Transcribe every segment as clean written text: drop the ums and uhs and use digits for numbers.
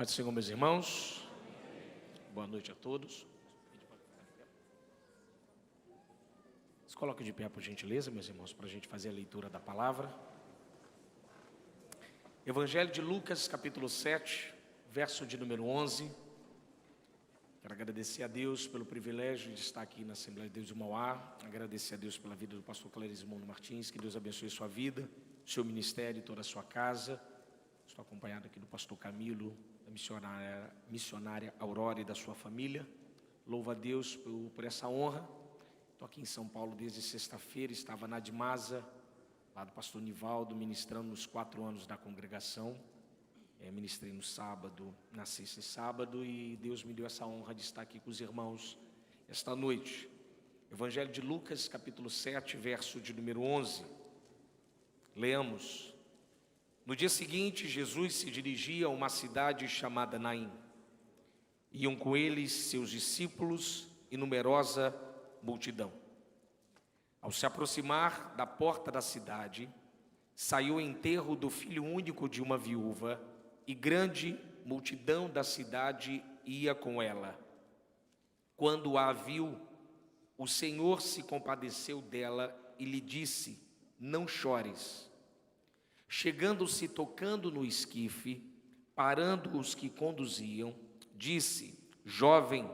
Paz do Senhor, meus irmãos. Boa noite a todos. Se coloque de pé, por gentileza, meus irmãos, para a gente fazer a leitura da palavra. Evangelho de Lucas, capítulo 7, verso de número 11. Quero agradecer a Deus pelo privilégio de estar aqui na Assembleia de Deus de Mauá. Agradecer a Deus pela vida do pastor Clarismundo Martins. Que Deus abençoe sua vida, seu ministério e toda a sua casa. Estou acompanhado aqui do pastor Camilo, da missionária Aurora e da sua família. Louvo a Deus por essa honra. Estou aqui em São Paulo desde sexta-feira, estava na Admasa, lá do pastor Nivaldo, ministrando nos 4 anos da congregação. Ministrei no sábado, na sexta e sábado, e Deus me deu essa honra de estar aqui com os irmãos esta noite. Evangelho de Lucas, capítulo 7, verso de número 11. Leamos. No dia seguinte, Jesus se dirigia a uma cidade chamada Naim. Iam com eles seus discípulos e numerosa multidão. Ao se aproximar da porta da cidade, saiu o enterro do filho único de uma viúva, e grande multidão da cidade ia com ela. Quando a viu, o Senhor se compadeceu dela e lhe disse: não chores. Chegando-se, tocando no esquife, parando os que conduziam, disse: jovem,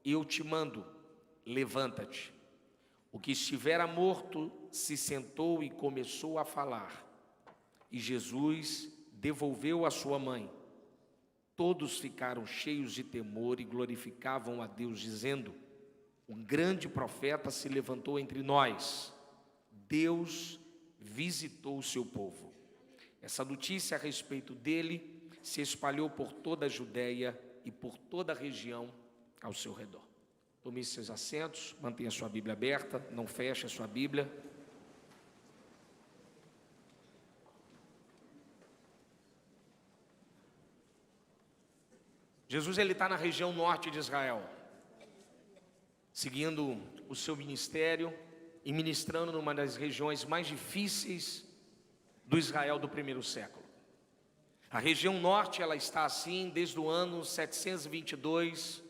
eu te mando, levanta-te. O que estivera morto se sentou e começou a falar. E Jesus devolveu a sua mãe. Todos ficaram cheios de temor e glorificavam a Deus, dizendo: um grande profeta se levantou entre nós. Deus visitou o seu povo. Essa notícia a respeito dele se espalhou por toda a Judéia e por toda a região ao seu redor. Tome seus assentos, mantenha sua Bíblia aberta, não feche a sua Bíblia. Jesus está na região norte de Israel, seguindo o seu ministério e ministrando numa das regiões mais difíceis do Israel do primeiro século. A região norte, ela está assim desde o ano 722,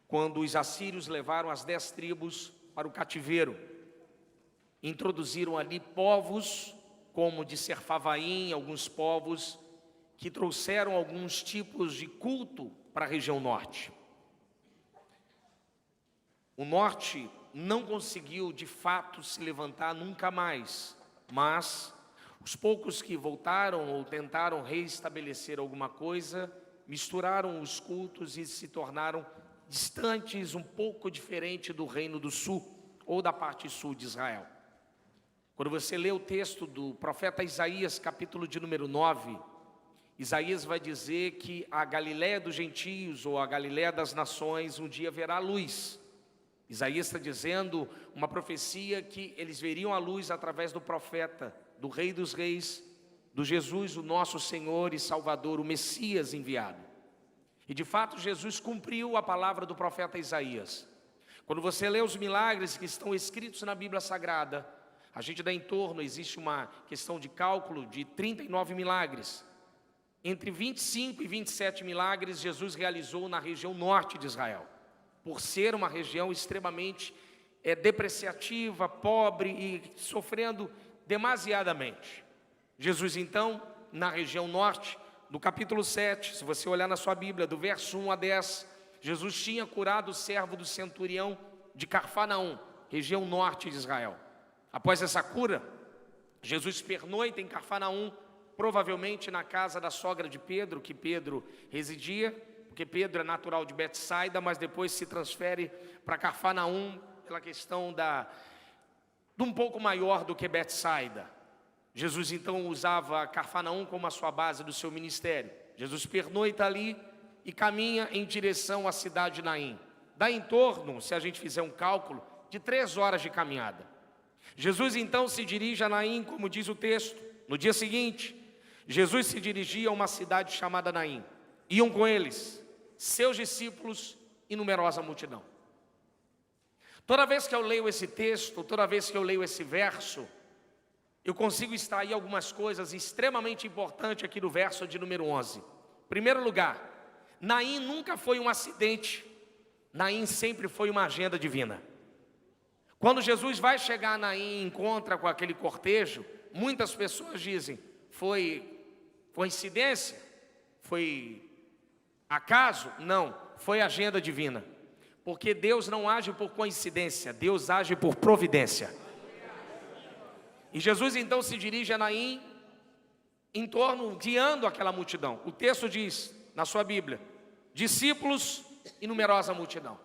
quando os assírios levaram as 10 tribos para o cativeiro. Introduziram ali povos, como de Serfavaim, alguns povos que trouxeram alguns tipos de culto para a região norte. O norte não conseguiu de fato se levantar nunca mais, mas os poucos que voltaram ou tentaram reestabelecer alguma coisa, misturaram os cultos e se tornaram distantes, um pouco diferente do reino do sul, ou da parte sul de Israel. Quando você lê o texto do profeta Isaías, capítulo de número 9, Isaías vai dizer que a Galiléia dos gentios, ou a Galiléia das nações, um dia verá luz. Isaías está dizendo uma profecia que eles veriam a luz através do profeta, do Rei dos Reis, do Jesus, o nosso Senhor e Salvador, o Messias enviado. E de fato Jesus cumpriu a palavra do profeta Isaías. Quando você lê os milagres que estão escritos na Bíblia Sagrada, a gente dá em torno, existe uma questão de cálculo de 39 milagres. Entre 25 e 27 milagres Jesus realizou na região norte de Israel, por ser uma região extremamente depreciativa, pobre e sofrendo demasiadamente. Jesus então, na região norte, no capítulo 7, se você olhar na sua Bíblia, do verso 1 a 10, Jesus tinha curado o servo do centurião de Cafarnaum, região norte de Israel. Após essa cura, Jesus pernoita em Cafarnaum, provavelmente na casa da sogra de Pedro, que Pedro residia, porque Pedro é natural de Betsaida, mas depois se transfere para Cafarnaum pela questão de um pouco maior do que Betsaida. Jesus então usava Cafarnaum como a sua base do seu ministério. Jesus pernoita ali e caminha em direção à cidade de Naim. Dá em torno, se a gente fizer um cálculo, de 3 horas de caminhada. Jesus então se dirige a Naim, como diz o texto. No dia seguinte, Jesus se dirigia a uma cidade chamada Naim. Iam com eles seus discípulos e numerosa multidão. Toda vez que eu leio esse texto, toda vez que eu leio esse verso, eu consigo extrair algumas coisas extremamente importantes aqui do verso de número 11. Primeiro lugar, Naim nunca foi um acidente, Naim sempre foi uma agenda divina. Quando Jesus vai chegar a Naim e encontra com aquele cortejo, muitas pessoas dizem, foi coincidência? Foi acaso? Não, foi agenda divina. Porque Deus não age por coincidência, Deus age por providência. E Jesus então se dirige a Naim, guiando aquela multidão. O texto diz, na sua Bíblia, discípulos e numerosa multidão.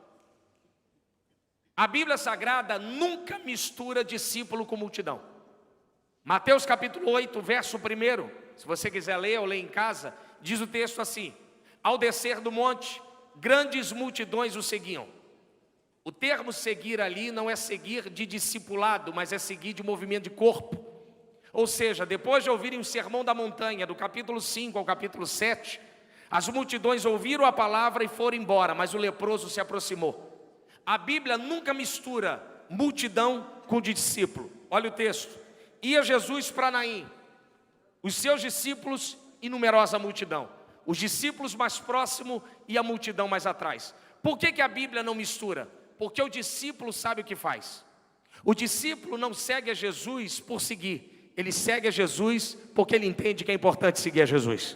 A Bíblia Sagrada nunca mistura discípulo com multidão. Mateus capítulo 8, verso 1, se você quiser ler ou ler em casa, diz o texto assim: ao descer do monte, grandes multidões o seguiam. O termo seguir ali não é seguir de discipulado, mas é seguir de movimento de corpo. Ou seja, depois de ouvirem o sermão da montanha, do capítulo 5 ao capítulo 7, as multidões ouviram a palavra e foram embora, mas o leproso se aproximou. A Bíblia nunca mistura multidão com discípulo. Olha o texto: ia Jesus para Naim, os seus discípulos e numerosa multidão. Os discípulos mais próximos e a multidão mais atrás. Por que a Bíblia não mistura? Porque o discípulo sabe o que faz. O discípulo não segue a Jesus por seguir, ele segue a Jesus porque ele entende que é importante seguir a Jesus.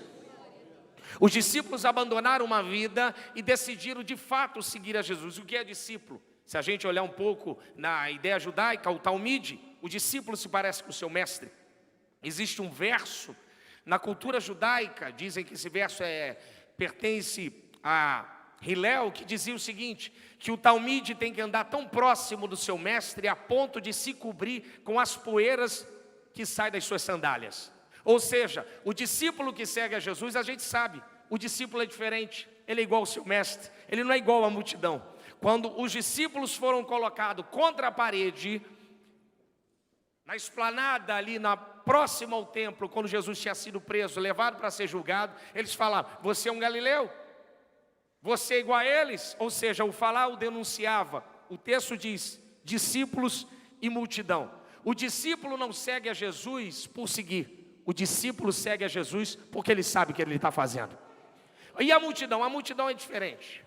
Os discípulos abandonaram uma vida e decidiram de fato seguir a Jesus. O que é discípulo? Se a gente olhar um pouco na ideia judaica, o Talmide, o discípulo se parece com o seu mestre. Existe um verso na cultura judaica, dizem que esse verso pertence a Hillel, que dizia o seguinte, que o Talmide tem que andar tão próximo do seu mestre a ponto de se cobrir com as poeiras que saem das suas sandálias. Ou seja, o discípulo que segue a Jesus, a gente sabe, o discípulo é diferente, ele é igual ao seu mestre, ele não é igual à multidão. Quando os discípulos foram colocados contra a parede, na esplanada ali, próxima ao templo, quando Jesus tinha sido preso, levado para ser julgado, eles falaram, você é um galileu? Você é igual a eles? Ou seja, o falar o denunciava. O texto diz, discípulos e multidão. O discípulo não segue a Jesus por seguir. O discípulo segue a Jesus porque ele sabe o que ele está fazendo. E a multidão? A multidão é diferente.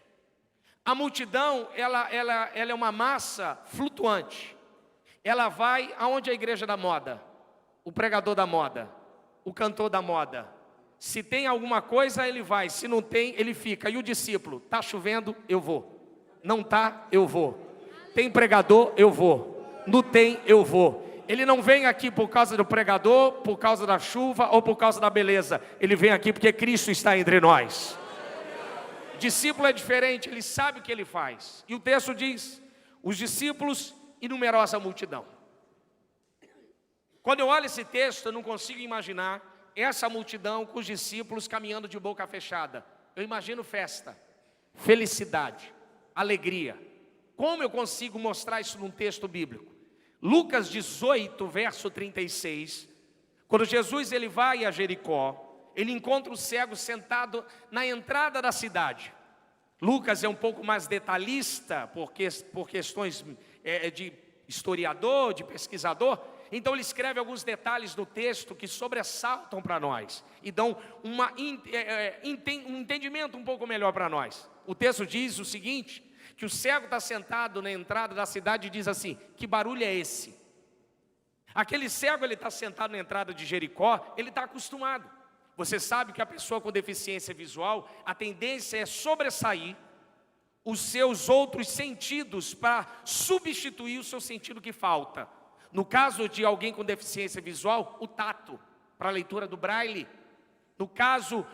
A multidão, ela é uma massa flutuante. Ela vai aonde a igreja da moda, o pregador da moda, o cantor da moda. Se tem alguma coisa, ele vai. Se não tem, ele fica. E o discípulo? Está chovendo, eu vou. Não está, eu vou. Tem pregador, eu vou. Não tem, eu vou. Ele não vem aqui por causa do pregador, por causa da chuva ou por causa da beleza. Ele vem aqui porque Cristo está entre nós. O discípulo é diferente, ele sabe o que ele faz. E o texto diz, os discípulos e numerosa multidão. Quando eu olho esse texto, eu não consigo imaginar essa multidão com os discípulos caminhando de boca fechada. Eu imagino festa, felicidade, alegria. Como eu consigo mostrar isso num texto bíblico? Lucas 18, verso 36, quando Jesus ele vai a Jericó, ele encontra o cego sentado na entrada da cidade. Lucas é um pouco mais detalhista, por questões de historiador, de pesquisador. Então ele escreve alguns detalhes do texto que sobressaltam para nós e dão um entendimento um pouco melhor para nós. O texto diz o seguinte, que o cego está sentado na entrada da cidade e diz assim, que barulho é esse? Aquele cego, ele está sentado na entrada de Jericó, ele está acostumado. Você sabe que a pessoa com deficiência visual, a tendência é sobressair os seus outros sentidos para substituir o seu sentido que falta. No caso de alguém com deficiência visual, o tato, para a leitura do braille. No caso,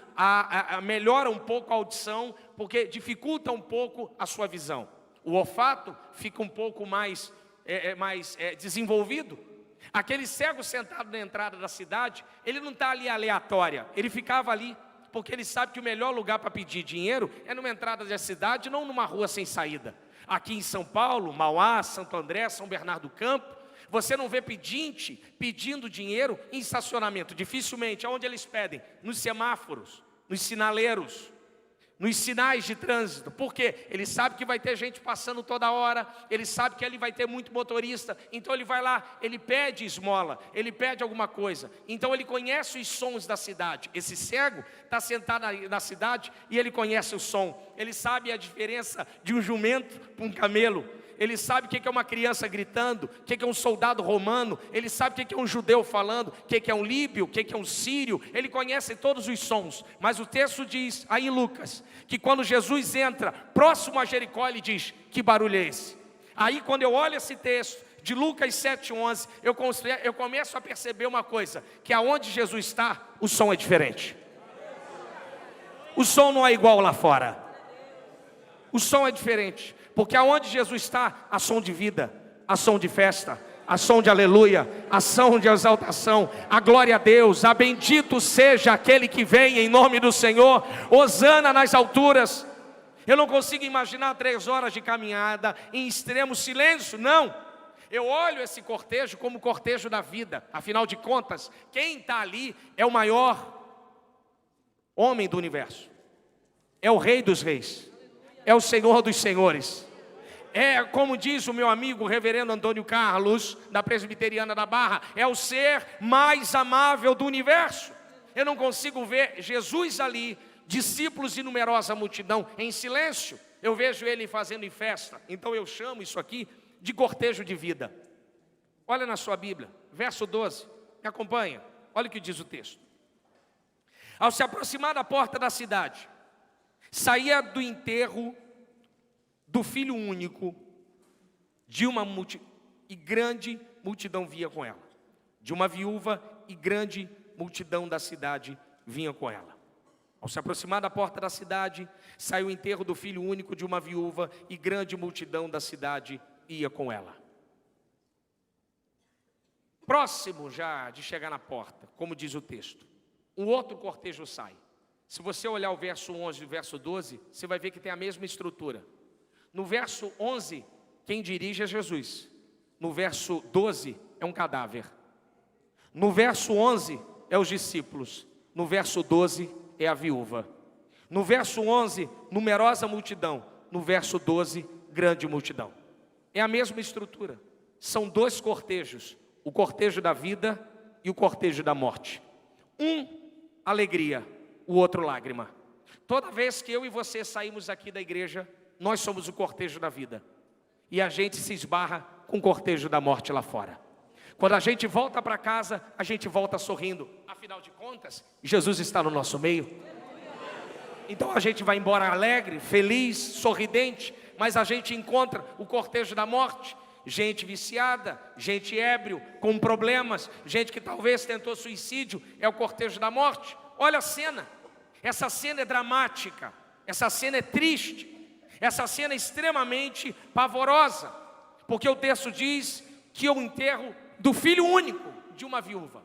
melhora um pouco a audição, porque dificulta um pouco a sua visão. O olfato fica um pouco mais desenvolvido. Aquele cego sentado na entrada da cidade, ele não está ali aleatória, ele ficava ali, porque ele sabe que o melhor lugar para pedir dinheiro é numa entrada da cidade, não numa rua sem saída. Aqui em São Paulo, Mauá, Santo André, São Bernardo do Campo, você não vê pedinte pedindo dinheiro em estacionamento, dificilmente. Aonde eles pedem? Nos semáforos, nos sinaleiros. nos sinais de trânsito, porque ele sabe que vai ter gente passando toda hora, ele sabe que ali vai ter muito motorista, então ele vai lá, ele pede esmola, ele pede alguma coisa, então ele conhece os sons da cidade. Esse cego está sentado na cidade e ele conhece o som, ele sabe a diferença de um jumento para um camelo, ele sabe o que é uma criança gritando, o que é um soldado romano, ele sabe o que é um judeu falando, o que é um líbio, o que é um sírio, ele conhece todos os sons. Mas o texto diz, aí em Lucas, que quando Jesus entra próximo a Jericó, ele diz, que barulho é esse? Aí quando eu olho esse texto de Lucas 7:11, eu começo a perceber uma coisa, que aonde Jesus está, o som é diferente. O som não é igual lá fora. O som é diferente, porque aonde Jesus está, há som de vida, há som de festa, há som de aleluia, há som de exaltação, a glória a Deus, a bendito seja aquele que vem em nome do Senhor, hosana nas alturas. Eu não consigo imaginar 3 horas de caminhada em extremo silêncio, não. Eu olho esse cortejo como o cortejo da vida, afinal de contas, quem está ali é o maior homem do universo, é o Rei dos Reis, é o Senhor dos Senhores. É, como diz o meu amigo o reverendo Antônio Carlos, da Presbiteriana da Barra, é o ser mais amável do universo. Eu não consigo ver Jesus ali, discípulos e numerosa multidão em silêncio. Eu vejo ele fazendo festa. Então eu chamo isso aqui de cortejo de vida. Olha na sua Bíblia, verso 12, me acompanha. Olha o que diz o texto. Ao se aproximar da porta da cidade, saía do enterro do filho único, de uma e grande multidão vinha com ela. De uma viúva e grande multidão da cidade vinha com ela. Ao se aproximar da porta da cidade, saiu o enterro do filho único de uma viúva e grande multidão da cidade ia com ela. Próximo já de chegar na porta, como diz o texto, um outro cortejo sai. Se você olhar o verso 11 e o verso 12, você vai ver que tem a mesma estrutura. No verso 11, quem dirige é Jesus. No verso 12, é um cadáver. No verso 11, é os discípulos. No verso 12, é a viúva. No verso 11, numerosa multidão. No verso 12, grande multidão. É a mesma estrutura. São 2 cortejos. O cortejo da vida e o cortejo da morte. Um, alegria. O outro, lágrima. Toda vez que eu e você saímos aqui da igreja, nós somos o cortejo da vida. E a gente se esbarra com o cortejo da morte lá fora. Quando a gente volta para casa, a gente volta sorrindo. Afinal de contas, Jesus está no nosso meio. Então a gente vai embora alegre, feliz, sorridente. Mas a gente encontra o cortejo da morte. Gente viciada, gente ébrio, com problemas. Gente que talvez tentou suicídio, é o cortejo da morte. Olha a cena. Essa cena é dramática. Essa cena é triste. Essa cena é extremamente pavorosa, porque o texto diz que é o enterro do filho único de uma viúva.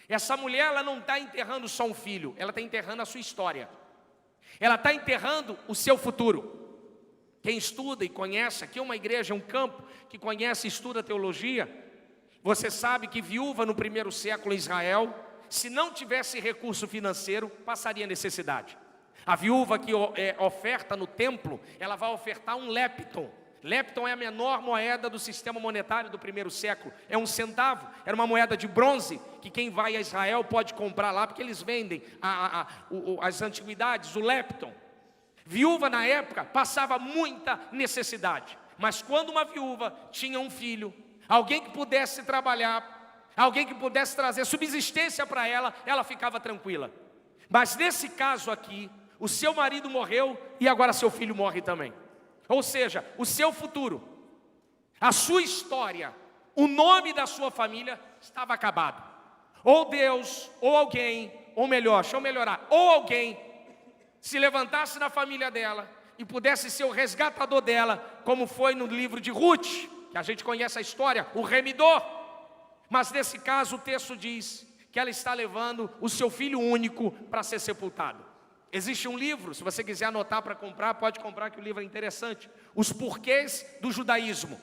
Essa mulher, ela não está enterrando só um filho, ela está enterrando a sua história. Ela está enterrando o seu futuro. Quem estuda e conhece, aqui é uma igreja, um campo que conhece e estuda teologia, você sabe que viúva no 1º século em Israel, se não tivesse recurso financeiro, passaria necessidade. A viúva que oferta no templo, ela vai ofertar um lepton. Lepton é a menor moeda do sistema monetário do 1º século. É 1 centavo, era uma moeda de bronze, que quem vai a Israel pode comprar lá, porque eles vendem as antiguidades, o lepton. Viúva na época passava muita necessidade. Mas quando uma viúva tinha um filho, alguém que pudesse trabalhar, alguém que pudesse trazer subsistência para ela, ela ficava tranquila. Mas nesse caso aqui, o seu marido morreu e agora seu filho morre também. Ou seja, o seu futuro, a sua história, o nome da sua família estava acabado. Ou Deus, ou alguém, ou melhor, deixa eu melhorar, ou alguém se levantasse na família dela e pudesse ser o resgatador dela, como foi no livro de Ruth, que a gente conhece a história, o remidor. Mas nesse caso o texto diz que ela está levando o seu filho único para ser sepultado. Existe um livro, se você quiser anotar para comprar, pode comprar, que o livro é interessante. Os porquês do judaísmo.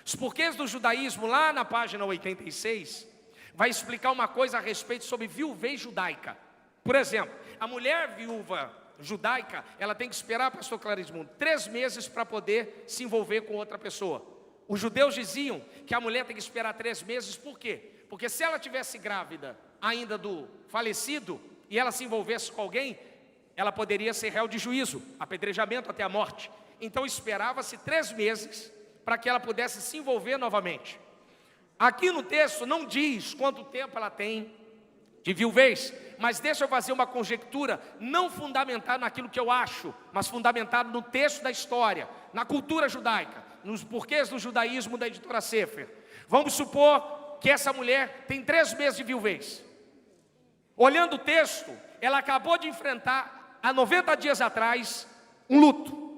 Os porquês do judaísmo, lá na página 86, vai explicar uma coisa a respeito sobre viuvez judaica. Por exemplo, a mulher viúva judaica, ela tem que esperar, pastor Clarismundo, 3 meses para poder se envolver com outra pessoa. Os judeus diziam que a mulher tem que esperar 3 meses, por quê? Porque se ela tivesse grávida ainda do falecido e ela se envolvesse com alguém, ela poderia ser réu de juízo, apedrejamento até a morte. Então esperava-se 3 meses para que ela pudesse se envolver novamente. Aqui no texto não diz quanto tempo ela tem de viuvez, mas deixa eu fazer uma conjectura, não fundamentada naquilo que eu acho, mas fundamentado no texto da história, na cultura judaica, nos porquês do judaísmo da editora Sefer. Vamos supor que essa mulher tem 3 meses de viuvez. Olhando o texto, ela acabou de enfrentar, há 90 dias atrás, um luto,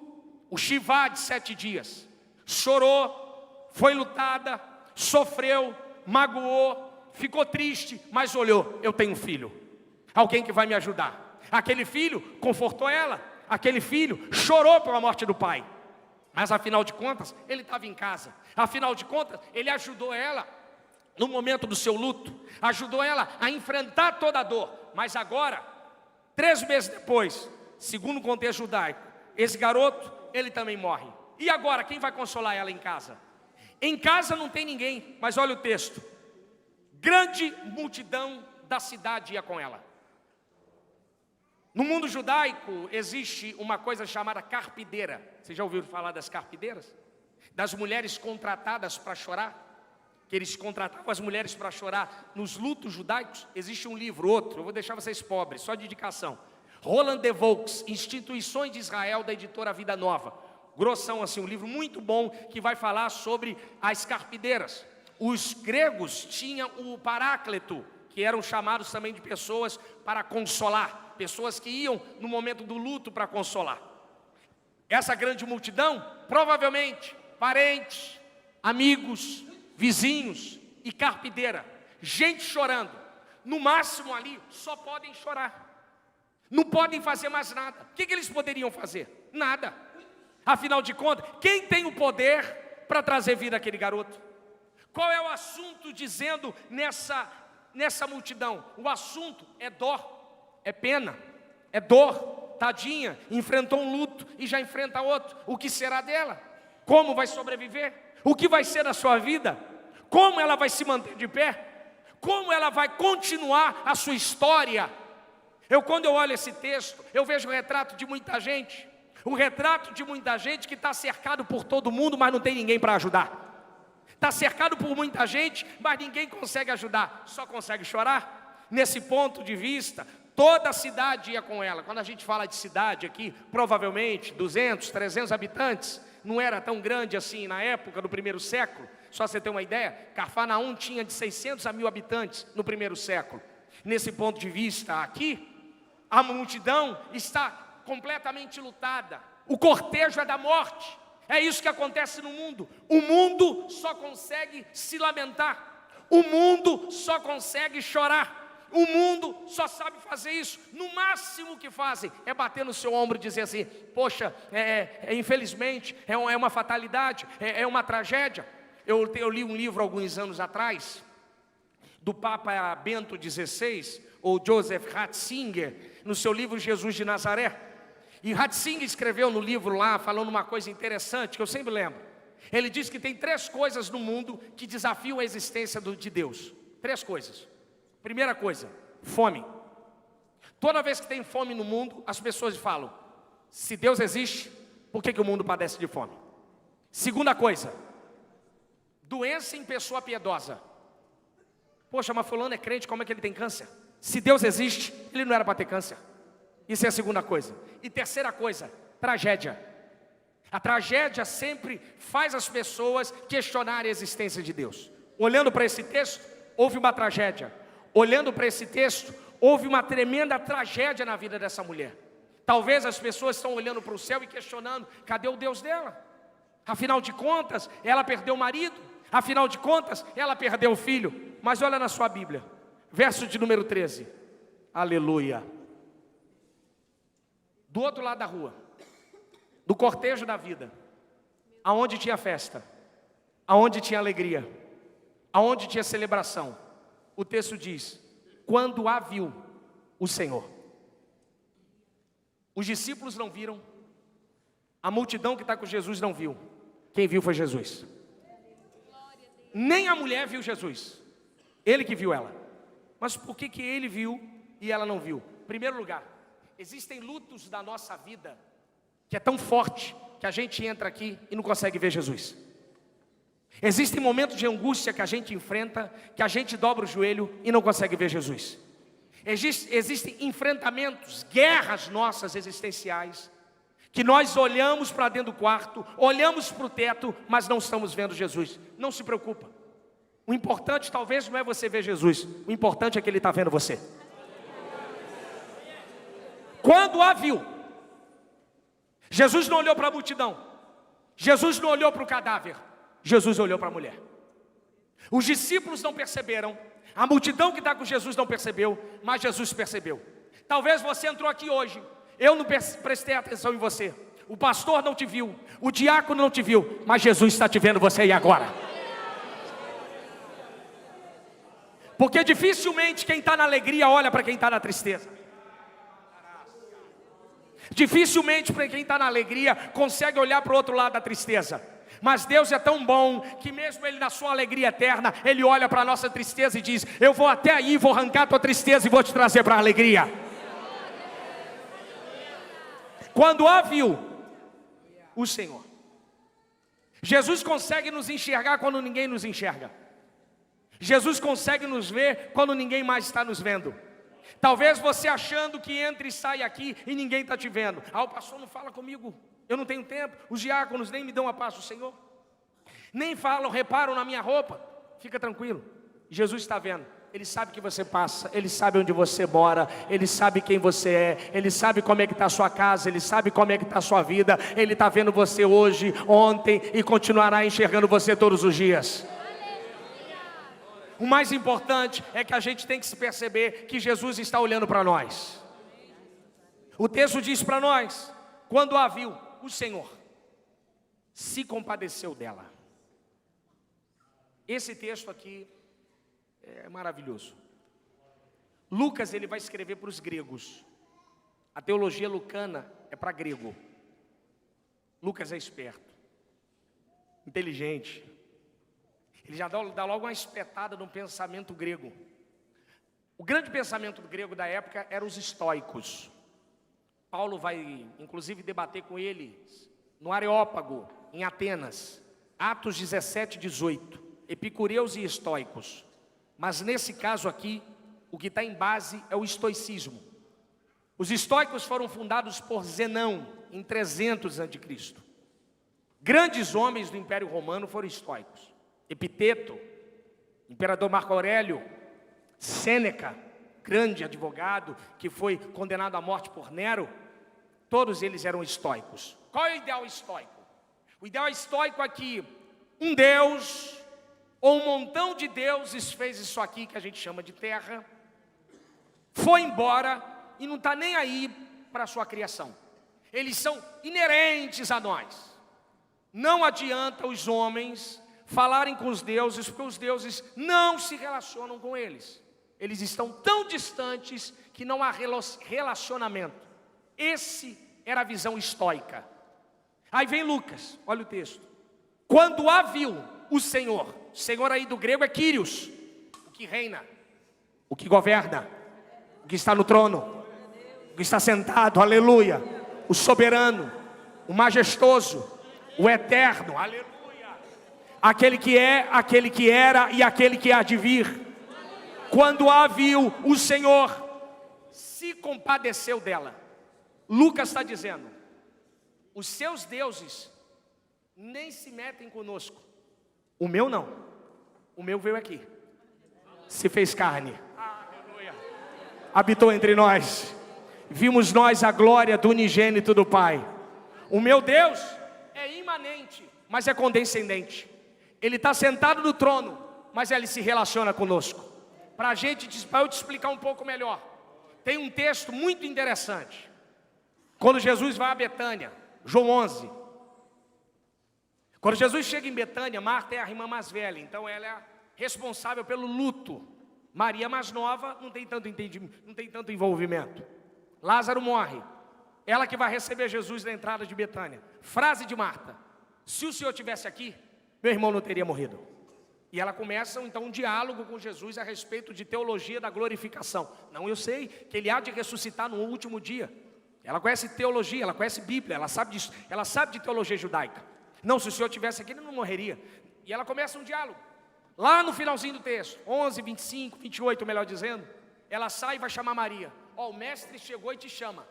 o Shivá de 7 dias. Chorou, foi lutada, sofreu, magoou, ficou triste, mas olhou, eu tenho um filho, alguém que vai me ajudar. Aquele filho confortou ela, aquele filho chorou pela morte do pai, mas afinal de contas, ele estava em casa, afinal de contas, ele ajudou ela no momento do seu luto, ajudou ela a enfrentar toda a dor. Mas agora, 3 meses depois, segundo o contexto judaico, esse garoto, ele também morre. E agora, quem vai consolar ela em casa? Em casa não tem ninguém, mas olha o texto. Grande multidão da cidade ia com ela. No mundo judaico existe uma coisa chamada carpideira. Você já ouviu falar das carpideiras? Das mulheres contratadas para chorar? Que eles contratavam as mulheres para chorar nos lutos judaicos. Existe um livro, outro, eu vou deixar vocês pobres, só de indicação. Roland de Vaux, Instituições de Israel, da editora Vida Nova. Grossão assim, um livro muito bom que vai falar sobre as carpideiras. Os gregos tinham o paráclito, que eram chamados também de pessoas para consolar, pessoas que iam no momento do luto para consolar. Essa grande multidão, provavelmente, parentes, amigos, vizinhos e carpideira, gente chorando. No máximo ali, só podem chorar. Não podem fazer mais nada. O que eles poderiam fazer? Nada. Afinal de contas, quem tem o poder para trazer vida àquele garoto? Qual é o assunto dizendo nessa multidão? O assunto é dó, é pena, é dor. Tadinha, enfrentou um luto e já enfrenta outro. O que será dela? Como vai sobreviver? O que vai ser da sua vida? Como ela vai se manter de pé? Como ela vai continuar a sua história? Quando eu olho esse texto, eu vejo o retrato de muita gente. O retrato de muita gente que está cercado por todo mundo, mas não tem ninguém para ajudar. Está cercado por muita gente, mas ninguém consegue ajudar, só consegue chorar. Nesse ponto de vista, toda a cidade ia com ela. Quando a gente fala de cidade aqui, provavelmente 200, 300 habitantes, não era tão grande assim na época do primeiro século. Só você ter uma ideia, Cafarnaum tinha de 600 a 1000 habitantes no primeiro século. Nesse ponto de vista aqui, a multidão está completamente lutada. O cortejo é da morte. É isso que acontece no mundo. O mundo só consegue se lamentar. O mundo só consegue chorar. O mundo só sabe fazer isso. No máximo que fazem é bater no seu ombro e dizer assim: poxa, infelizmente, é uma fatalidade, é uma tragédia. Eu li um livro alguns anos atrás, do Papa Bento XVI, ou Joseph Ratzinger, no seu livro Jesus de Nazaré. E Ratzinger escreveu no livro lá, falando uma coisa interessante, que eu sempre lembro. Ele diz que tem 3 coisas no mundo que desafiam a existência de Deus. 3 coisas. Primeira coisa, fome. Toda vez que tem fome no mundo, as pessoas falam: se Deus existe, por que o mundo padece de fome? Segunda coisa, doença em pessoa piedosa. Poxa, mas fulano é crente, como é que ele tem câncer? Se Deus existe, ele não era para ter câncer. Isso é a segunda coisa. E terceira coisa, tragédia. A tragédia sempre faz as pessoas questionarem a existência de Deus. Olhando para esse texto, houve uma tragédia. Olhando para esse texto, houve uma tremenda tragédia na vida dessa mulher. Talvez as pessoas estão olhando para o céu e questionando: cadê o Deus dela? Afinal de contas, ela perdeu o marido. Afinal de contas, ela perdeu o filho. Mas olha na sua Bíblia, verso de número 13. Aleluia. Do outro lado da rua, do cortejo da vida, aonde tinha festa, aonde tinha alegria, aonde tinha celebração, o texto diz: quando a viu o Senhor. Os discípulos não viram, a multidão que está com Jesus não viu. Quem viu foi Jesus. Nem a mulher viu Jesus, ele que viu ela. Mas por que ele viu e ela não viu? Em primeiro lugar, existem lutos da nossa vida que é tão forte que a gente entra aqui e não consegue ver Jesus. Existem momentos de angústia que a gente enfrenta, que a gente dobra o joelho e não consegue ver Jesus. Existem enfrentamentos, guerras nossas existenciais, que nós olhamos para dentro do quarto, olhamos para o teto, mas não estamos vendo Jesus. Não se preocupa. O importante talvez não é você ver Jesus, o importante é que Ele está vendo você. Quando a viu, Jesus não olhou para a multidão, Jesus não olhou para o cadáver, Jesus olhou para a mulher. Os discípulos não perceberam, a multidão que está com Jesus não percebeu, mas Jesus percebeu. Talvez você entrou aqui hoje, eu não prestei atenção em você, o pastor não te viu, o diácono não te viu, mas Jesus está te vendo você e agora. Porque dificilmente quem está na alegria olha para quem está na tristeza. Dificilmente para quem está na alegria consegue olhar para o outro lado da tristeza. Mas Deus é tão bom que mesmo Ele na sua alegria eterna, Ele olha para a nossa tristeza e diz: eu vou até aí, vou arrancar a tua tristeza e vou te trazer para a alegria. Quando a viu o Senhor, Jesus consegue nos enxergar quando ninguém nos enxerga. Jesus consegue nos ver quando ninguém mais está nos vendo. Talvez você achando que entra e sai aqui e ninguém está te vendo. O pastor não fala comigo, eu não tenho tempo. Os diáconos nem me dão a paz do Senhor, nem falam, reparam na minha roupa. Fica tranquilo, Jesus está vendo. Ele sabe que você passa, Ele sabe onde você mora, Ele sabe quem você é, Ele sabe como é que está a sua casa, Ele sabe como é que está a sua vida. Ele está vendo você hoje, ontem e continuará enxergando você todos os dias. O mais importante é que a gente tem que se perceber que Jesus está olhando para nós. O texto diz para nós: quando a viu, o Senhor se compadeceu dela. Esse texto aqui é maravilhoso. Lucas, ele vai escrever para os gregos. A teologia lucana é para grego. Lucas é esperto, inteligente. Ele já dá logo uma espetada no pensamento grego. O grande pensamento grego da época eram os estoicos. Paulo vai inclusive debater com eles no Areópago, em Atenas. Atos 17, 18. Epicureus e estoicos. Mas nesse caso aqui, o que está em base é o estoicismo. Os estoicos foram fundados por Zenão, em 300 a.C. Grandes homens do Império Romano foram estoicos. Epiteto, imperador Marco Aurélio, Sêneca, grande advogado que foi condenado à morte por Nero, todos eles eram estoicos. Qual é o ideal estoico? O ideal estoico é que um Deus ou um montão de deuses fez isso aqui que a gente chama de terra, foi embora e não está nem aí para a sua criação. Eles são inerentes a nós. Não adianta os homens falarem com os deuses, porque os deuses não se relacionam com eles. Eles estão tão distantes que não há relacionamento. Esse era a visão estoica. Aí vem Lucas, olha o texto. Quando a viu o Senhor aí do grego é Kyrios, o que reina, o que governa, o que está no trono, o que está sentado, aleluia, o soberano, o majestoso, o eterno, aleluia. Aquele que é, aquele que era e aquele que há de vir. Quando a viu, o Senhor se compadeceu dela. Lucas está dizendo: os seus deuses nem se metem conosco. O meu não. O meu veio aqui, se fez carne, aleluia, habitou entre nós. Vimos nós a glória do unigênito do Pai. O meu Deus é imanente, mas é condescendente. Ele está sentado no trono, mas Ele se relaciona conosco. Para eu te explicar um pouco melhor, tem um texto muito interessante. Quando Jesus vai a Betânia, João 11. Quando Jesus chega em Betânia, Marta é a irmã mais velha, então ela é responsável pelo luto. Maria, mais nova, não tem tanto entendimento, não tem tanto envolvimento. Lázaro morre. Ela que vai receber Jesus na entrada de Betânia. Frase de Marta: se o Senhor estivesse aqui, meu irmão não teria morrido. E ela começa então um diálogo com Jesus a respeito de teologia da glorificação. Não, eu sei que ele há de ressuscitar no último dia. Ela conhece teologia, ela conhece Bíblia, ela sabe disso, ela sabe de teologia judaica. Não, se o Senhor estivesse aqui, ele não morreria. E ela começa um diálogo. Lá no finalzinho do texto, 11, 25, 28, melhor dizendo, ela sai e vai chamar Maria. Ó, o mestre chegou e te chama.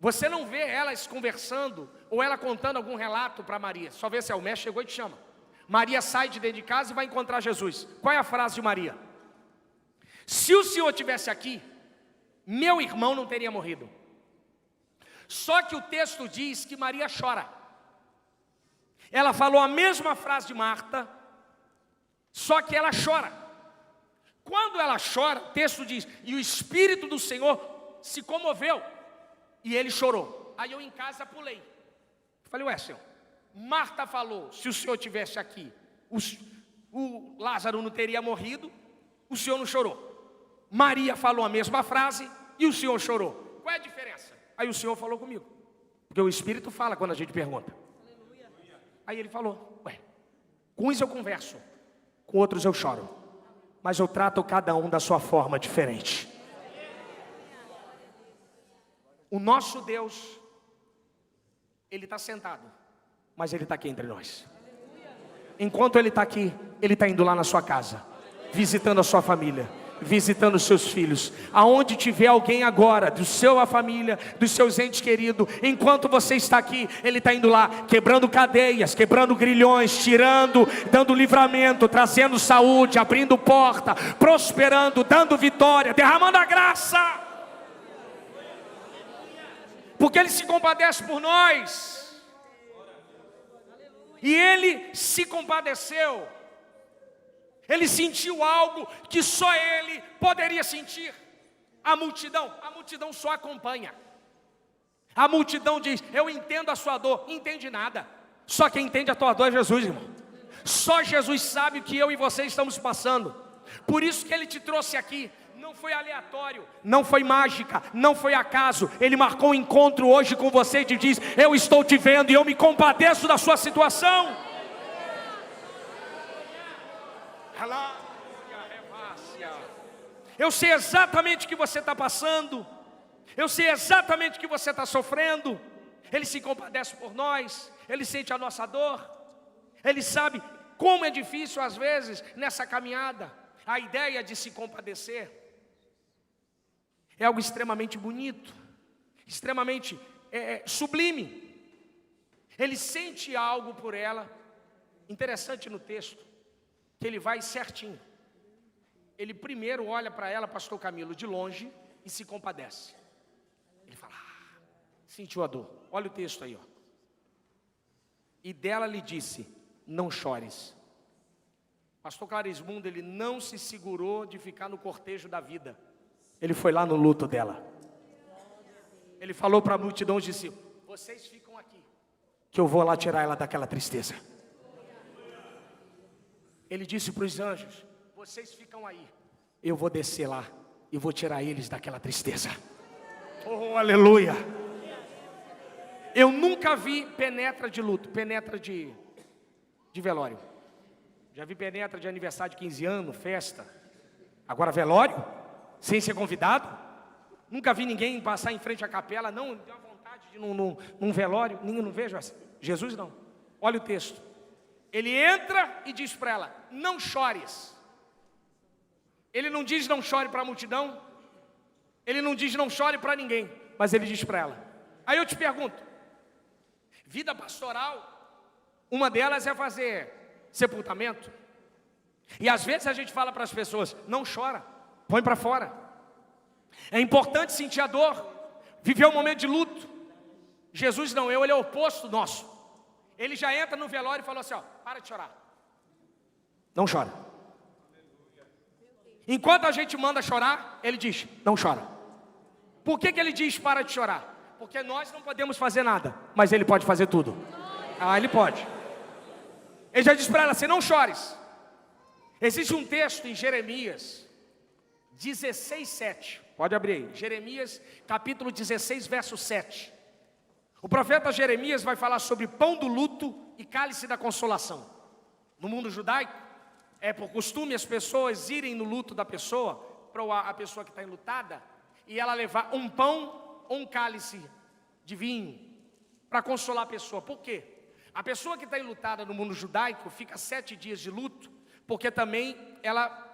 Você não vê elas conversando ou ela contando algum relato para Maria. Só vê se o mestre chegou e te chama. Maria sai de dentro de casa e vai encontrar Jesus. Qual é a frase de Maria? Se o Senhor estivesse aqui, meu irmão não teria morrido. Só que o texto diz que Maria chora. Ela falou a mesma frase de Marta, só que ela chora. Quando ela chora, o texto diz, e o Espírito do Senhor se comoveu, e ele chorou. Aí eu em casa pulei. Falei, ué, Senhor, Marta falou, se o Senhor estivesse aqui, o Lázaro não teria morrido, o Senhor não chorou. Maria falou a mesma frase, e o Senhor chorou. Qual é a diferença? Aí o Senhor falou comigo, porque o Espírito fala quando a gente pergunta. Aí ele falou, ué, com uns eu converso, com outros eu choro, mas eu trato cada um da sua forma diferente. O nosso Deus, Ele está sentado, mas Ele está aqui entre nós. Enquanto Ele está aqui, Ele está indo lá na sua casa, visitando a sua família, visitando os seus filhos. Aonde tiver alguém agora, do seu família, dos seus entes queridos, enquanto você está aqui, Ele está indo lá, quebrando cadeias, quebrando grilhões, tirando, dando livramento, trazendo saúde, abrindo porta, prosperando, dando vitória, derramando a graça. Porque Ele se compadece por nós. E Ele se compadeceu. Ele sentiu algo que só Ele poderia sentir. A multidão só acompanha. A multidão diz, eu entendo a sua dor. Não entende nada. Só quem entende a tua dor é Jesus, irmão. Só Jesus sabe o que eu e você estamos passando. Por isso que Ele te trouxe aqui. Não foi aleatório, não foi mágica, não foi acaso. Ele marcou um encontro hoje com você e te diz, eu estou te vendo e eu me compadeço da sua situação. Eu sei exatamente o que você está passando. Eu sei exatamente o que você está sofrendo. Ele se compadece por nós. Ele sente a nossa dor. Ele sabe como é difícil às vezes nessa caminhada. A ideia de se compadecer é algo extremamente bonito, extremamente sublime. Ele sente algo por ela. Interessante no texto, que ele vai certinho. Ele primeiro olha para ela, pastor Camilo, de longe e se compadece. Ele fala, sentiu a dor. Olha o texto aí, ó. E dela lhe disse, não chores. Pastor Clarismundo, ele não se segurou de ficar no cortejo da vida. Ele foi lá no luto dela. Ele falou para a multidão, disse, vocês ficam aqui, que eu vou lá tirar ela daquela tristeza. Ele disse para os anjos, vocês ficam aí, eu vou descer lá e vou tirar eles daquela tristeza. Oh, aleluia. Eu nunca vi penetra de luto, penetra de velório. Já vi penetra de aniversário de 15 anos, festa. Agora velório, sem ser convidado. Nunca vi ninguém passar em frente à capela, não, deu uma vontade de ir num velório, ninguém não vejo assim. Jesus não. Olha o texto. Ele entra e diz para ela, não chores. Ele não diz não chore para a multidão. Ele não diz não chore para ninguém. Mas ele diz para ela. Aí eu te pergunto, vida pastoral, uma delas é fazer sepultamento. E às vezes a gente fala para as pessoas, não chora, põe para fora. É importante sentir a dor, viver um momento de luto. Jesus não, ele é o oposto nosso. Ele já entra no velório e falou assim, ó, para de chorar. Não chora. Enquanto a gente manda chorar, ele diz, não chora. Por que ele diz para de chorar? Porque nós não podemos fazer nada, mas ele pode fazer tudo. Ah, ele pode. Ele já diz para ela assim, não chores. Existe um texto em Jeremias 16:7. Pode abrir aí. Jeremias capítulo 16, verso 7. O profeta Jeremias vai falar sobre pão do luto e cálice da consolação. No mundo judaico, é por costume as pessoas irem no luto da pessoa, para a pessoa que está enlutada, e ela levar um pão ou um cálice de vinho, para consolar a pessoa. Por quê? A pessoa que está enlutada no mundo judaico fica 7 dias de luto, porque também ela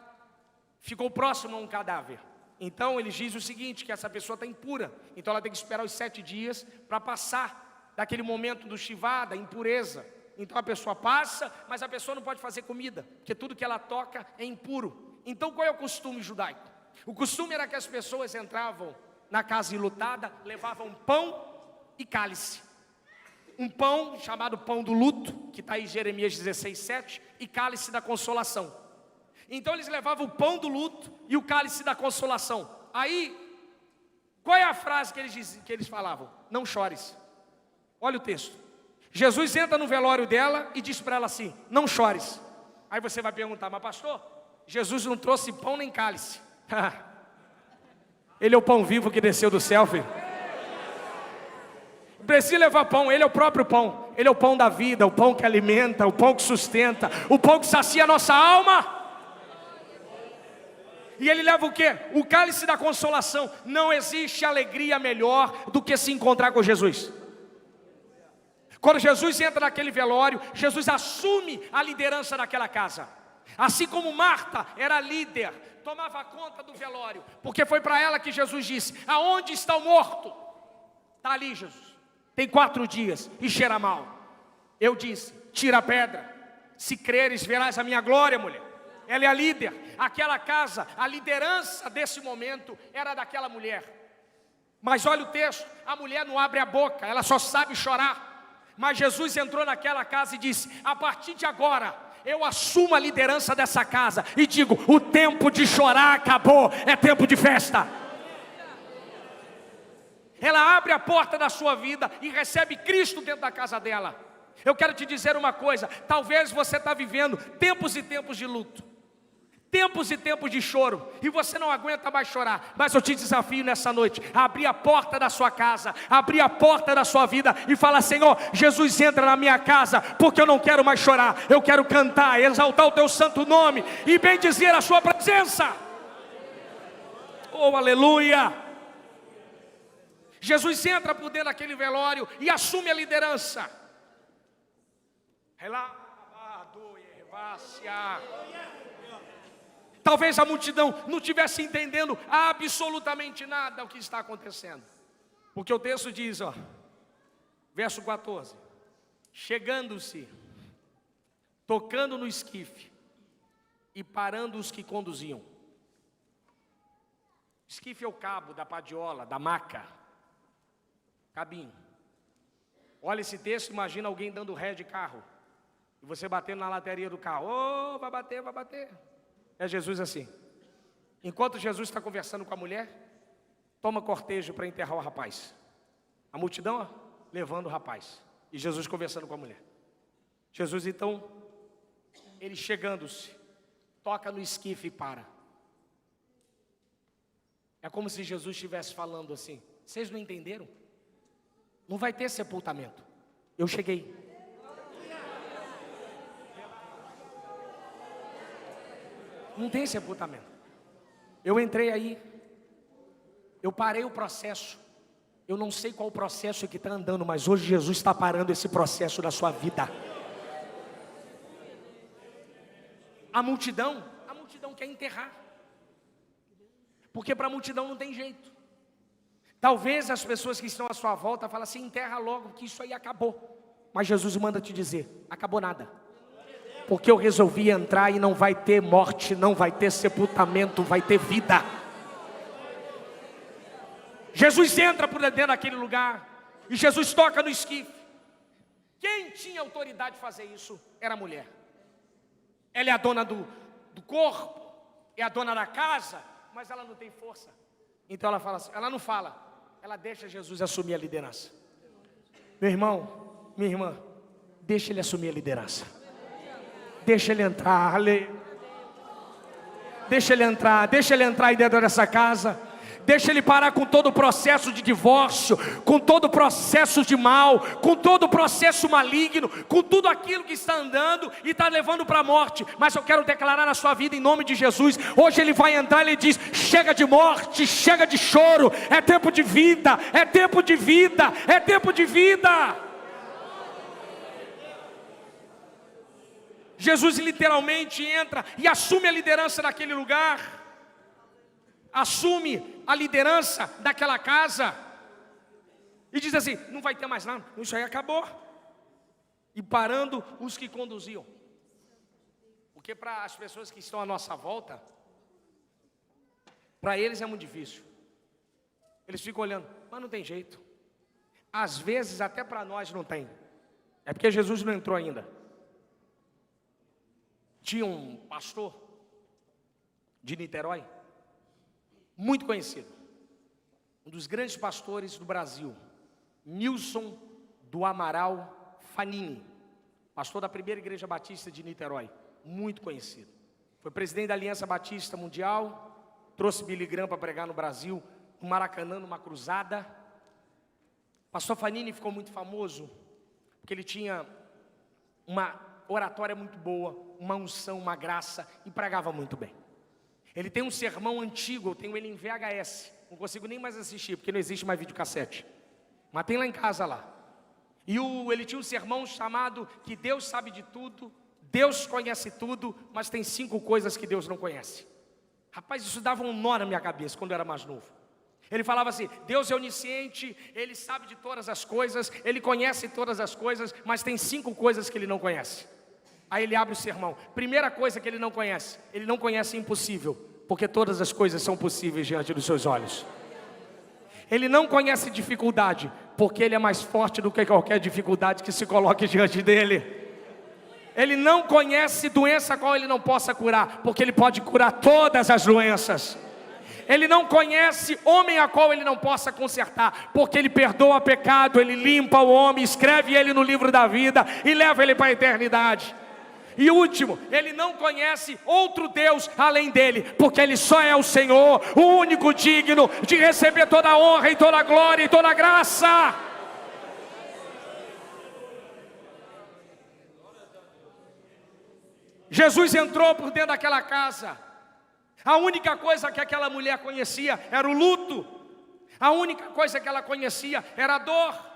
ficou próxima a um cadáver. Então eles dizem o seguinte, que essa pessoa está impura, então ela tem que esperar os 7 dias para passar daquele momento do shivá, da impureza. Então a pessoa passa, mas a pessoa não pode fazer comida, porque tudo que ela toca é impuro. Então qual é o costume judaico? O costume era que as pessoas entravam na casa enlutada, levavam pão e cálice. Um pão chamado pão do luto, que está em Jeremias 16:7, e cálice da consolação. Então eles levavam o pão do luto e o cálice da consolação. Aí, qual é a frase que eles falavam? Não chores. Olha o texto. Jesus entra no velório dela e diz para ela assim, não chores. Aí você vai perguntar, mas pastor, Jesus não trouxe pão nem cálice. Ele é o pão vivo que desceu do céu, filho. Precisa levar pão, ele é o próprio pão. Ele é o pão da vida, o pão que alimenta, o pão que sustenta, o pão que sacia a nossa alma. E ele leva o quê? O cálice da consolação. Não existe alegria melhor do que se encontrar com Jesus. Quando Jesus entra naquele velório, Jesus assume a liderança daquela casa. Assim como Marta era líder, tomava conta do velório, porque foi para ela que Jesus disse, aonde está o morto? Está ali, Jesus, tem 4 dias e cheira mal. Eu disse, tira a pedra, se creres verás a minha glória, mulher. Ela é a líder, aquela casa, a liderança desse momento era daquela mulher. Mas olha o texto, a mulher não abre a boca, ela só sabe chorar. Mas Jesus entrou naquela casa e disse, a partir de agora, eu assumo a liderança dessa casa e digo, o tempo de chorar acabou, é tempo de festa. Ela abre a porta da sua vida e recebe Cristo dentro da casa dela. Eu quero te dizer uma coisa, talvez você está vivendo tempos e tempos de luto, tempos e tempos de choro, e você não aguenta mais chorar, mas eu te desafio nessa noite, a abrir a porta da sua casa, abrir a porta da sua vida, e falar, Senhor, Jesus entra na minha casa, porque eu não quero mais chorar, eu quero cantar, exaltar o teu santo nome, e bendizer a sua presença. Oh, aleluia! Jesus entra por dentro daquele velório, e assume a liderança. Talvez a multidão não estivesse entendendo absolutamente nada do que está acontecendo. Porque o texto diz, ó, verso 14. Chegando-se, tocando no esquife e parando os que conduziam. Esquife é o cabo da padiola, da maca, cabinho. Olha esse texto, imagina alguém dando ré de carro. E você batendo na lateria do carro. Oh, vai bater, vai bater. É Jesus assim. Enquanto Jesus está conversando com a mulher, toma cortejo para enterrar o rapaz. A multidão, ó, levando o rapaz. E Jesus conversando com a mulher. Jesus então, ele chegando-se, toca no esquife e para. É como se Jesus estivesse falando assim, vocês não entenderam? Não vai ter sepultamento. Eu cheguei. Não tem sepultamento. Eu entrei aí. Eu parei o processo. Eu não sei qual o processo que está andando, mas hoje Jesus está parando esse processo da sua vida. A multidão quer enterrar. Porque para a multidão não tem jeito. Talvez as pessoas que estão à sua volta falem assim, enterra logo, que isso aí acabou. Mas Jesus manda te dizer, acabou nada. Porque eu resolvi entrar e não vai ter morte, não vai ter sepultamento, vai ter vida. Jesus entra por dentro daquele lugar e Jesus toca no esquife. Quem tinha autoridade de fazer isso era a mulher. Ela é a dona do corpo, é a dona da casa, mas ela não tem força. Então ela fala assim, ela não fala, ela deixa Jesus assumir a liderança. Meu irmão, minha irmã, deixa ele assumir a liderança. Deixa ele entrar, deixa ele entrar aí dentro dessa casa. Deixa ele parar com todo o processo de divórcio, com todo o processo de mal, com todo o processo maligno, com tudo aquilo que está andando e está levando para a morte. Mas eu quero declarar na sua vida em nome de Jesus. Hoje ele vai entrar e ele diz: chega de morte, chega de choro, é tempo de vida, é tempo de vida, é tempo de vida. Jesus literalmente entra e assume a liderança daquele lugar, assume a liderança daquela casa, e diz assim: não vai ter mais nada, isso aí acabou. E parando os que conduziam, porque para as pessoas que estão à nossa volta, para eles é muito difícil, eles ficam olhando, mas não tem jeito. Às vezes até para nós não tem, é porque Jesus não entrou ainda. Tinha um pastor de Niterói, muito conhecido, um dos grandes pastores do Brasil, Nilson do Amaral Fanini, pastor da primeira igreja batista de Niterói, muito conhecido. Foi presidente da Aliança Batista Mundial, trouxe Billy Graham para pregar no Brasil, no Maracanã, numa cruzada. Pastor Fanini ficou muito famoso, porque ele tinha uma oratória muito boa, uma unção, uma graça, e pregava muito bem. Ele tem um sermão antigo, eu tenho ele em VHS, não consigo nem mais assistir, porque não existe mais videocassete, mas tem lá em casa lá. E ele tinha um sermão chamado que Deus sabe de tudo, Deus conhece tudo, mas tem 5 coisas que Deus não conhece. Rapaz, isso dava um nó na minha cabeça quando eu era mais novo. Ele falava assim: Deus é onisciente, Ele sabe de todas as coisas, Ele conhece todas as coisas, mas tem 5 coisas que Ele não conhece. Aí ele abre o sermão. Primeira coisa que ele não conhece impossível, porque todas as coisas são possíveis diante dos seus olhos. Ele não conhece dificuldade, porque ele é mais forte do que qualquer dificuldade que se coloque diante dele. Ele não conhece doença a qual ele não possa curar, porque ele pode curar todas as doenças. Ele não conhece homem a qual ele não possa consertar, porque ele perdoa pecado, ele limpa o homem, escreve ele no livro da vida e leva ele para a eternidade. E último, ele não conhece outro Deus além dele, porque ele só é o Senhor, o único digno de receber toda a honra e toda a glória e toda a graça. Jesus entrou por dentro daquela casa. A única coisa que aquela mulher conhecia era o luto. A única coisa que ela conhecia era a dor.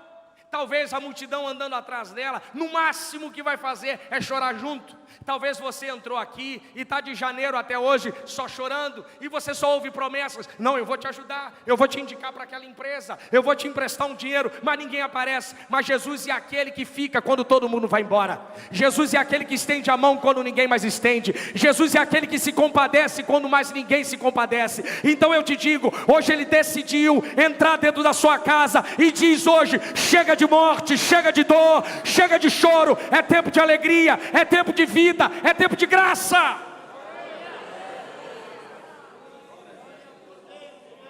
Talvez a multidão andando atrás dela, no máximo que vai fazer é chorar junto. Talvez você entrou aqui e está de janeiro até hoje só chorando, e você só ouve promessas: não, eu vou te ajudar, eu vou te indicar para aquela empresa, eu vou te emprestar um dinheiro, mas ninguém aparece. Mas Jesus é aquele que fica quando todo mundo vai embora. Jesus é aquele que estende a mão quando ninguém mais estende. Jesus é aquele que se compadece quando mais ninguém se compadece. Então eu te digo, hoje ele decidiu entrar dentro da sua casa e diz hoje: chega de morte, chega de dor, chega de choro, é tempo de alegria, é tempo de vida, é tempo de graça.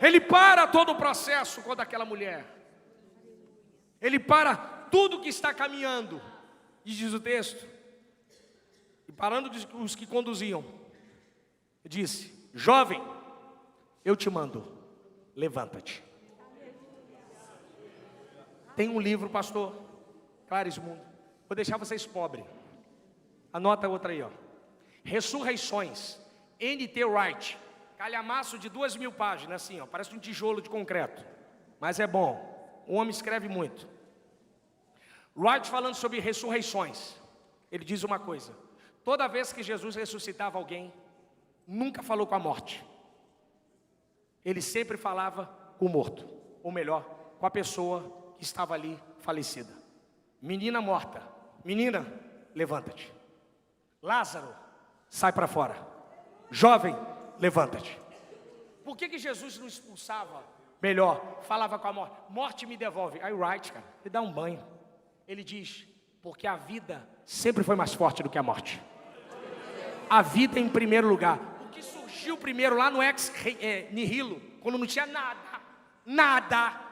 Ele para todo o processo com aquela mulher, ele para tudo que está caminhando, e diz o texto, e parando os que conduziam, disse: jovem, eu te mando, levanta-te. Tem um livro, pastor Clarismundo, vou deixar vocês pobres, anota outra aí, ó. Ressurreições, N.T. Wright, calhamaço de 2.000 páginas, assim, ó, parece um tijolo de concreto, mas é bom, o homem escreve muito. Wright falando sobre ressurreições, ele diz uma coisa: toda vez que Jesus ressuscitava alguém, nunca falou com a morte, ele sempre falava com o morto, ou melhor, com a pessoa que estava ali falecida. Menina morta, menina, levanta-te. Lázaro, sai para fora. Jovem, levanta-te. Por que Jesus não expulsava? Melhor, falava com a morte: morte me devolve. Aí Wright, cara, ele dá um banho. Ele diz: porque a vida sempre foi mais forte do que a morte. A vida em primeiro lugar. O que surgiu primeiro lá no ex nihilo, quando não tinha nada.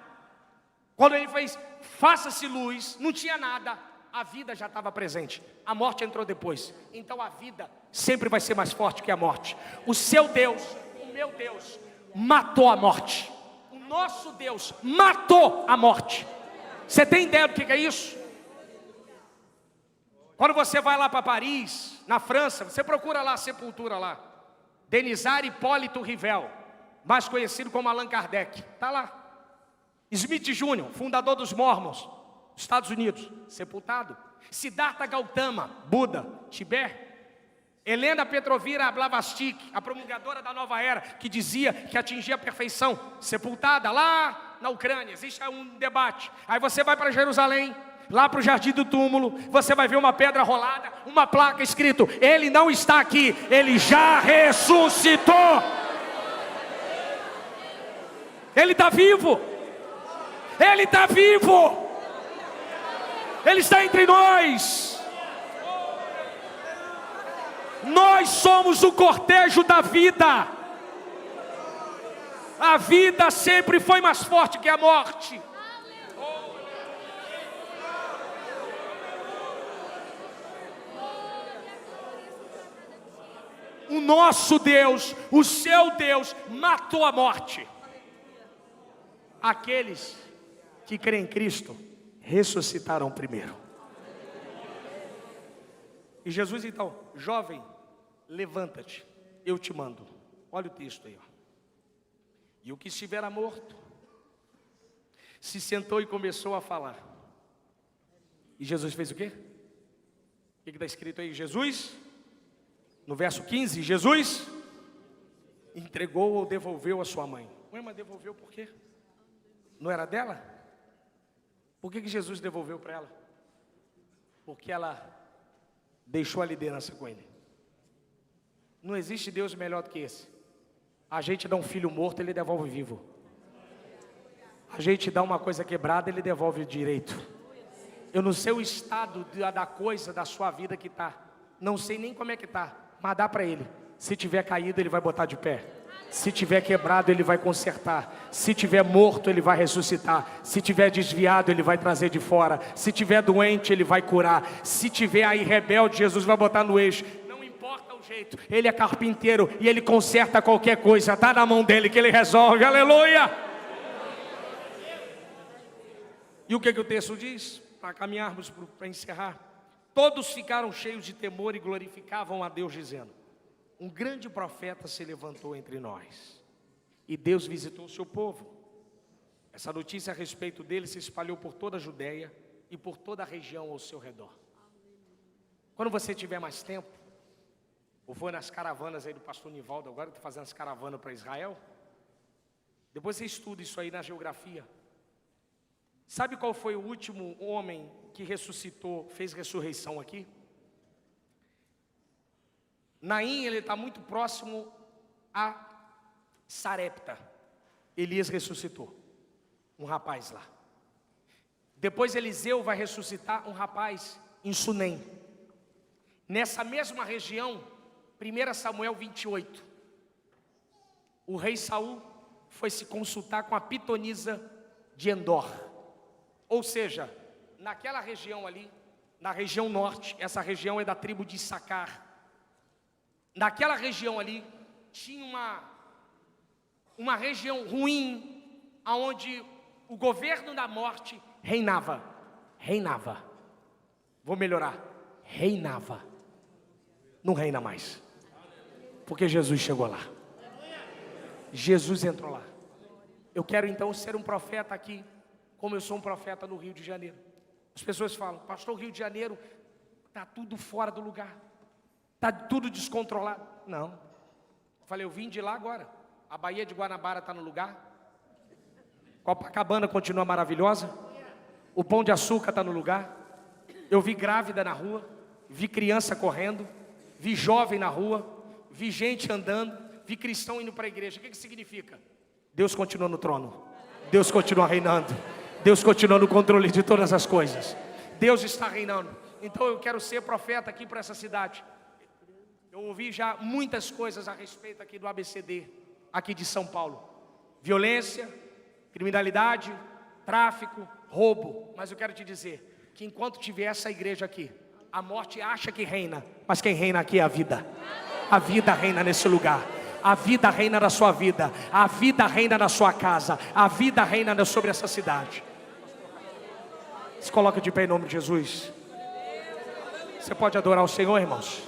Quando ele fez faça-se luz, não tinha nada, a vida já estava presente, a morte entrou depois. Então a vida sempre vai ser mais forte que a morte. O seu Deus, o meu Deus, matou a morte. nosso Deus matou a morte. Você tem ideia do que é isso? Quando você vai lá para Paris, na França, você procura lá a sepultura lá. Denisard Hipólito Rivel, mais conhecido como Allan Kardec, está lá. Smith Jr., fundador dos Mormons, Estados Unidos, sepultado. Siddhartha Gautama, Buda, Tibete. Helena Petrovira Blavatsky, a promulgadora da nova era, que dizia que atingia a perfeição, sepultada lá na Ucrânia. Existe um debate. Aí você vai para Jerusalém, lá para o Jardim do Túmulo, você vai ver uma pedra rolada, uma placa escrito: ele não está aqui, ele já ressuscitou. Ele está vivo. Ele está vivo. Ele está entre nós. Nós somos o cortejo da vida. A vida sempre foi mais forte que a morte. O nosso Deus, o seu Deus, matou a morte. Aqueles que creem em Cristo ressuscitarão primeiro. E Jesus então: jovem, levanta-te, eu te mando. Olha o texto aí, ó. E o que estivera morto se sentou e começou a falar. E Jesus fez o quê? O que está escrito aí? Jesus, no verso 15, Jesus entregou ou devolveu a sua mãe. Ué, mas devolveu por quê? Não era dela? Por que Jesus devolveu para ela? Porque ela deixou a liderança com ele. Não existe Deus melhor do que esse. A gente dá um filho morto, ele devolve vivo. A gente dá uma coisa quebrada, ele devolve direito. Eu não sei o estado da coisa da sua vida que está. Não sei nem como é que está. Mas dá para ele. Se tiver caído, ele vai botar de pé. Se tiver quebrado, ele vai consertar. Se tiver morto, ele vai ressuscitar. Se tiver desviado, ele vai trazer de fora. Se tiver doente, ele vai curar. Se tiver aí rebelde, Jesus vai botar no eixo. Não importa o jeito, ele é carpinteiro e ele conserta qualquer coisa. Está na mão dele que ele resolve. Aleluia! E o que o texto diz? Para caminharmos, para encerrar. Todos ficaram cheios de temor e glorificavam a Deus, dizendo: um grande profeta se levantou entre nós, e Deus visitou o seu povo. Essa notícia a respeito dele se espalhou por toda a Judéia e por toda a região ao seu redor. Quando você tiver mais tempo, ou for nas caravanas aí do pastor Nivaldo, agora está fazendo as caravanas para Israel, depois você estuda isso aí na geografia. Sabe qual foi o último homem que ressuscitou, fez ressurreição aqui? Naim, ele está muito próximo a Sarepta. Elias ressuscitou um rapaz lá. Depois Eliseu vai ressuscitar um rapaz em Sunem. Nessa mesma região, 1 Samuel 28, o rei Saul foi se consultar com a pitonisa de Endor. Ou seja, naquela região ali, na região norte, essa região é da tribo de Issacar. Naquela região ali, tinha uma região ruim, onde o governo da morte reinava. Vou melhorar, reinava. Não reina mais, porque Jesus chegou lá. Jesus entrou lá. Eu quero então ser um profeta aqui, como eu sou um profeta no Rio de Janeiro. As pessoas falam: pastor, o Rio de Janeiro está tudo fora do lugar. Está tudo descontrolado. Não. Falei, eu vim de lá agora. A Baía de Guanabara está no lugar. Copacabana continua maravilhosa. O Pão de Açúcar está no lugar. Eu vi grávida na rua. Vi criança correndo. Vi jovem na rua. Vi gente andando. Vi cristão indo para a igreja. O que significa? Deus continua no trono. Deus continua reinando. Deus continua no controle de todas as coisas. Deus está reinando. Então eu quero ser profeta aqui para essa cidade. Eu ouvi já muitas coisas a respeito aqui do ABCD, aqui de São Paulo. Violência, criminalidade, tráfico, roubo. Mas eu quero te dizer que enquanto tiver essa igreja aqui, a morte acha que reina, mas quem reina aqui é a vida. A vida reina nesse lugar. A vida reina na sua vida, a vida reina na sua casa, a vida reina sobre essa cidade. Se coloca de pé em nome de Jesus. Você pode adorar o Senhor, irmãos?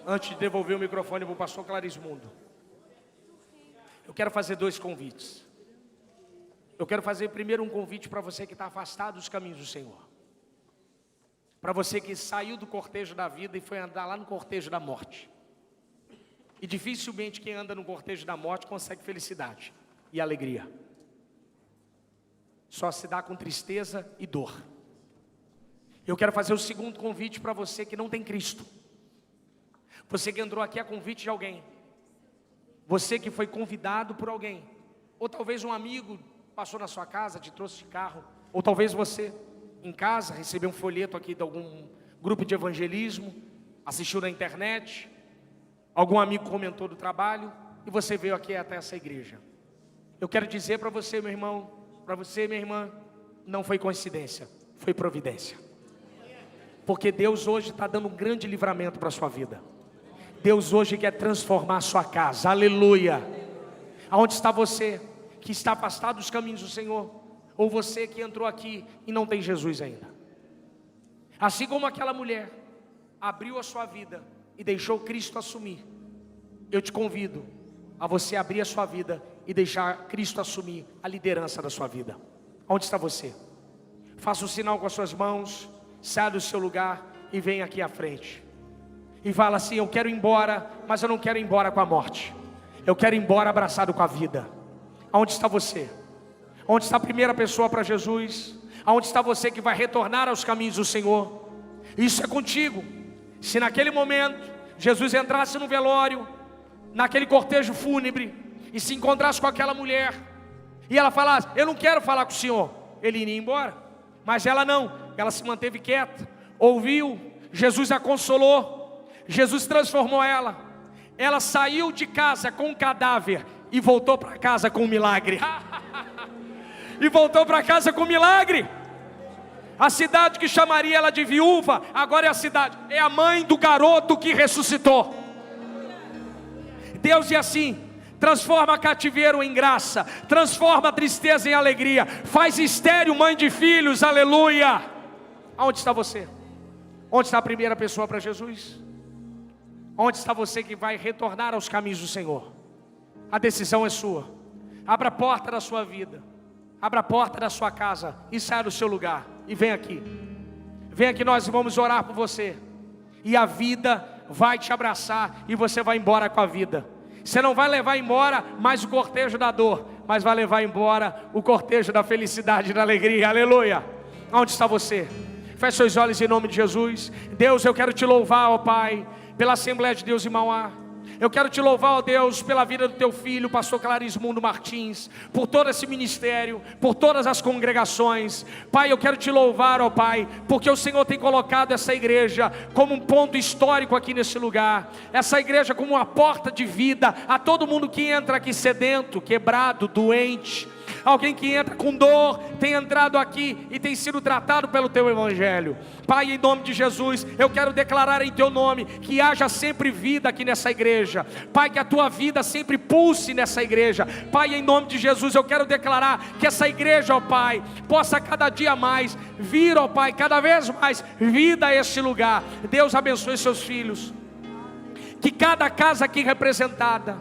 Antes de devolver o microfone para o pastor Clarismundo, eu quero fazer 2 convites. Eu quero fazer primeiro um convite para você que está afastado dos caminhos do Senhor. Para você que saiu do cortejo da vida e foi andar lá no cortejo da morte. E dificilmente quem anda no cortejo da morte consegue felicidade e alegria. Só se dá com tristeza e dor. Eu quero fazer o segundo convite para você que não tem Cristo. Você que entrou aqui a convite de alguém. Você que foi convidado por alguém. Ou talvez um amigo passou na sua casa, te trouxe de carro. Ou talvez você, em casa, recebeu um folheto aqui de algum grupo de evangelismo. Assistiu na internet. Algum amigo comentou do trabalho. E você veio aqui até essa igreja. Eu quero dizer para você, meu irmão, para você, minha irmã, não foi coincidência, foi providência. Porque Deus hoje está dando um grande livramento para a sua vida. Deus hoje quer transformar a sua casa, aleluia. Aonde está você que está afastado dos caminhos do Senhor? Ou você que entrou aqui e não tem Jesus ainda? Assim como aquela mulher abriu a sua vida e deixou Cristo assumir, eu te convido a você abrir a sua vida e deixar Cristo assumir a liderança da sua vida. Onde está você? Faça um sinal com as suas mãos, saia do seu lugar e venha aqui à frente. E fala assim: eu quero ir embora, mas eu não quero ir embora com a morte. Eu quero ir embora abraçado com a vida. Aonde está você? Onde está a primeira pessoa para Jesus? Aonde está você que vai retornar aos caminhos do Senhor? Isso é contigo. Se naquele momento Jesus entrasse no velório, naquele cortejo fúnebre, e se encontrasse com aquela mulher, e ela falasse: eu não quero falar com o Senhor, ele iria embora. Mas ela não, ela se manteve quieta, ouviu, Jesus a consolou, Jesus transformou ela. Ela saiu de casa com um cadáver e voltou para casa com um milagre. E voltou para casa com um milagre. A cidade que chamaria ela de viúva, agora é a cidade, é a mãe do garoto que ressuscitou. Deus é assim, transforma cativeiro em graça, transforma a tristeza em alegria, faz estéril mãe de filhos, aleluia. Aonde está você? Onde está a primeira pessoa para Jesus? Onde está você que vai retornar aos caminhos do Senhor? A decisão é sua. Abra a porta da sua vida, abra a porta da sua casa e saia do seu lugar e vem aqui. Vem aqui, nós vamos orar por você. E a vida vai te abraçar e você vai embora com a vida. Você não vai levar embora mais o cortejo da dor, mas vai levar embora o cortejo da felicidade e da alegria, aleluia. Onde está você? Feche seus olhos em nome de Jesus. Deus, eu quero te louvar, ó Pai, pela Assembleia de Deus em Mauá. Eu quero te louvar, ó Deus, pela vida do teu filho, pastor Clarismundo Martins, por todo esse ministério, por todas as congregações. Pai, eu quero te louvar, ó Pai, porque o Senhor tem colocado essa igreja como um ponto histórico aqui nesse lugar. Essa igreja como uma porta de vida a todo mundo que entra aqui sedento, quebrado, doente. Alguém que entra com dor, tem entrado aqui e tem sido tratado pelo teu evangelho. Pai, em nome de Jesus, eu quero declarar em teu nome que haja sempre vida aqui nessa igreja. Pai, que a tua vida sempre pulse nessa igreja. Pai, em nome de Jesus, eu quero declarar que essa igreja, ó Pai, possa cada dia mais vir, ó Pai, cada vez mais vida a este lugar. Deus abençoe seus filhos. Que cada casa aqui representada,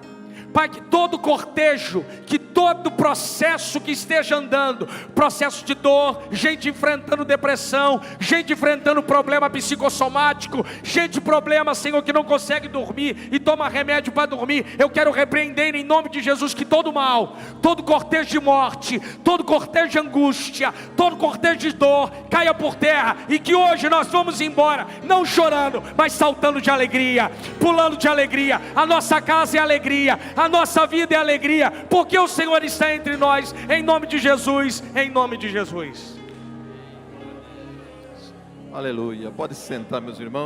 Pai, que todo cortejo, que todo processo que esteja andando, processo de dor, gente enfrentando depressão, gente enfrentando problema psicossomático, gente problema, Senhor, que não consegue dormir e toma remédio para dormir, eu quero repreender em nome de Jesus que todo mal, todo cortejo de morte, todo cortejo de angústia, todo cortejo de dor, caia por terra, e que hoje nós vamos embora, não chorando, mas saltando de alegria, pulando de alegria. A nossa casa é alegria, a nossa vida é alegria, porque o Senhor está entre nós, em nome de Jesus, em nome de Jesus. Aleluia. Pode se sentar, meus irmãos.